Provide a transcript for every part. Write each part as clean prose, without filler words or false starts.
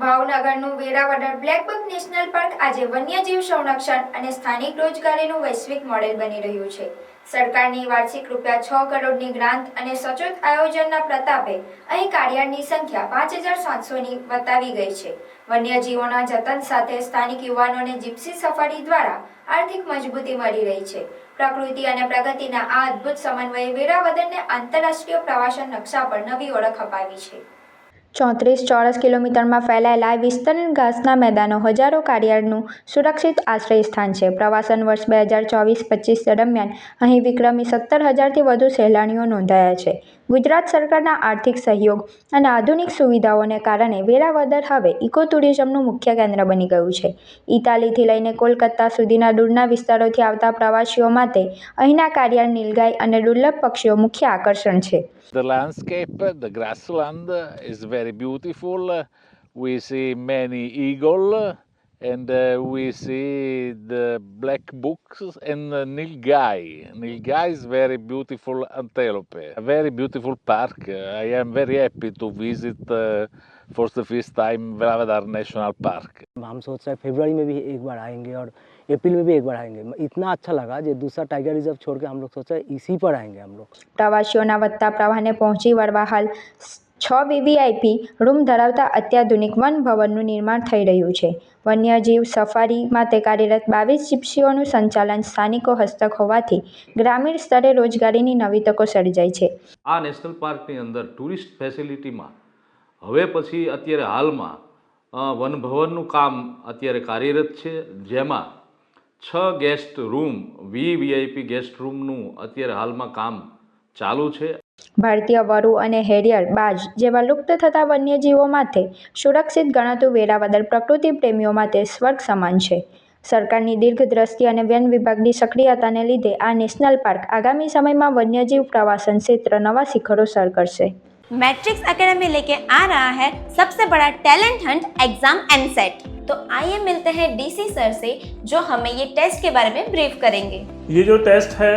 ભાવનગરનું Veravadar blackbuck national park આજે વન્યજીવ સંરક્ષણ અને સ્થાનિક રોજગારીનું વૈશ્વિક મોડેલ બની રહ્યું છે. સરકારની વાર્ષિક ₹6 કરોડની ગ્રાન્ટ અને સચોટ આયોજનના પ્રતાપે અહીં કાળિયારની સંખ્યા 5700ની વટાવી ગઈ છે. વન્યજીવોના જતન સાથે સ્થાનિક યુવાનોને જીપ્સી સફારી દ્વારા આર્થિક મજબૂતી મળી રહી છે. પ્રકૃતિ અને પ્રગતિના આ અદ્ભુત સમન્વયે વેરાવદરને આંતરરાષ્ટ્રીય પ્રવાસન નકશા પર નવી ઓળખ અપાવી છે. 34 ચોરસ કિલોમીટરમાં ફેલાયેલા વિસ્તરણ ઘાસના મેદાનો હજારો કાળિયારનું સુરક્ષિત આશ્રય સ્થાન છે. પ્રવાસન વર્ષ 2024-25 દરમિયાન અહીં વિક્રમી 17,000થી વધુ સહેલાણીઓ નોંધાયા છે. ગુજરાત સરકારના આર્થિક સહયોગ અને આધુનિક સુવિધાઓને કારણે વેરાવદર હવે ઇકો ટુરિઝમનું મુખ્ય કેન્દ્ર બની ગયું છે. ઇટાલીથી લઈને કોલકાતા સુધીના દૂરના વિસ્તારોથી આવતા પ્રવાસીઓ માટે અહીંના કાળિયાર, નીલગાય અને દુર્લભ પક્ષીઓ મુખ્ય આકર્ષણ છે. The landscape, the grassland is very beautiful. We see many eagle and we see the black books and nilgai. Nilgai is very beautiful antelope. A very beautiful park. I am very happy to visit for the first time Veravadar National Park. हम सोच रहे हैं फरवरी में भी एक बार आएंगे और अप्रैल में भी एक बार आएंगे. इतना अच्छा लगा जो दूसरा टाइगर रिजर्व छोड़ के हम लोग सोचा इसी पर आएंगे हम लोग. પ્રવાસીઓના વધતા પ્રવાહને પહોંચી વળવા હાલ 6 VVIP રૂમ ધરાવતા અત્યાધુનિક વન ભવનનું નિર્માણ થઈ રહ્યું છે. વન્યજીવ સફારી માટે કાર્યરત 22 જીપ્સીઓનું સંચાલન સ્થાનિકો હસ્તક હોવાથી ગ્રામીણ સ્તરે રોજગારીની નવી તકો સર્જાઈ છે. આ નેશનલ પાર્કની અંદર ટુરિસ્ટ ફેસિલિટીમાં હવે પછી અત્યારે હાલમાં વન ભવનનું કામ અત્યારે કાર્યરત છે, જેમાં 6 ગેસ્ટ રૂમ VVIP ગેસ્ટ રૂમનું અત્યારે હાલમાં કામ ચાલુ છે. ભારતીય વરુ અને હેરિયર, બાજ જેવા લુપ્ત થતા વન્યજીવો માટે સુરક્ષિત ગણાતું વેરાવદર પ્રકૃતિ પ્રેમીઓ માટે સ્વર્ગ સમાન છે. સરકારની દીર્ઘદ્રષ્ટિ અને વન વિભાગની સક્રિયતાને લીધે આ નેશનલ પાર્ક આગામી સમયમાં વન્યજીવ પ્રવાસન ક્ષેત્ર નવા શિખરો સર કરશે. मैट्रिक्स एकेडमी लेके आ रहा है सबसे बड़ा टैलेंट हंट एग्जाम एमसेट. तो आइए मिलते हैं डीसी सर से जो हमें ये टेस्ट के बारे में ब्रीफ करेंगे. ये जो टेस्ट है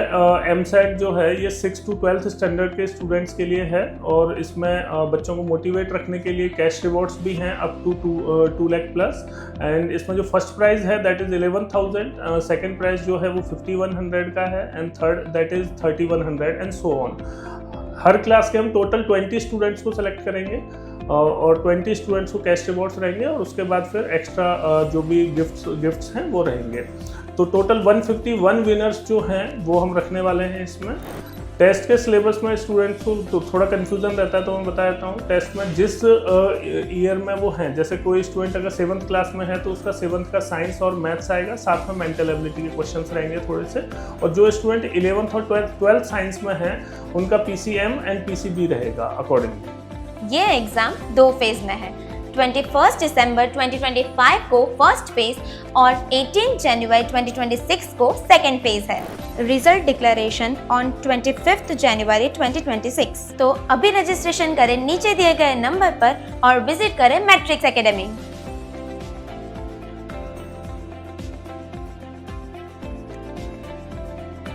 एमसेट जो है ये 6 to 12th स्टैंडर्ड के स्टूडेंट्स के लिए है और इसमें बच्चों को मोटिवेट रखने के लिए कैश रिवॉर्ड्स भी हैं up to 2 lakh plus. And इसमें जो फर्स्ट प्राइज़ है दैट इज़ 11,000, सेकंड प्राइज़ जो है वो 5,100 का है and third that is 3,100 and so on. हर क्लास के हम टोटल 20 स्टूडेंट्स को सेलेक्ट करेंगे और 20 स्टूडेंट्स को कैश रिवॉर्ड्स रहेंगे और उसके बाद फिर एक्स्ट्रा जो भी गिफ्ट्स हैं वो रहेंगे. तो टोटल 151 विनर्स जो हैं वो हम रखने वाले हैं इसमें. टेस्ट के सिलेबस में स्टूडेंट्स को तो थोड़ा कन्फ्यूज़न रहता है, तो मैं बता देता हूँ. टेस्ट में जिस ईयर में वो हैं, जैसे कोई स्टूडेंट अगर 7th क्लास में है तो उसका 7th का साइंस और मैथ्स आएगा, साथ में मेंटल एबिलिटी के क्वेश्चंस रहेंगे थोड़े से. और जो स्टूडेंट 11th और 12th साइंस में हैं उनका PCM एंड PCB रहेगा अकॉर्डिंगली. ये एग्जाम 2 फेज में है. 21 दिसंबर 2025 को फर्स्ट फेज और 18 जनवरी 2026 को सेकेंड फेज है. रिजल्ट डिक्लेरेशन ऑन 25 जनवरी 2026. तो अभी रजिस्ट्रेशन करें नीचे दिए गए नंबर पर और विजिट करें मैट्रिक्स एकेडमी.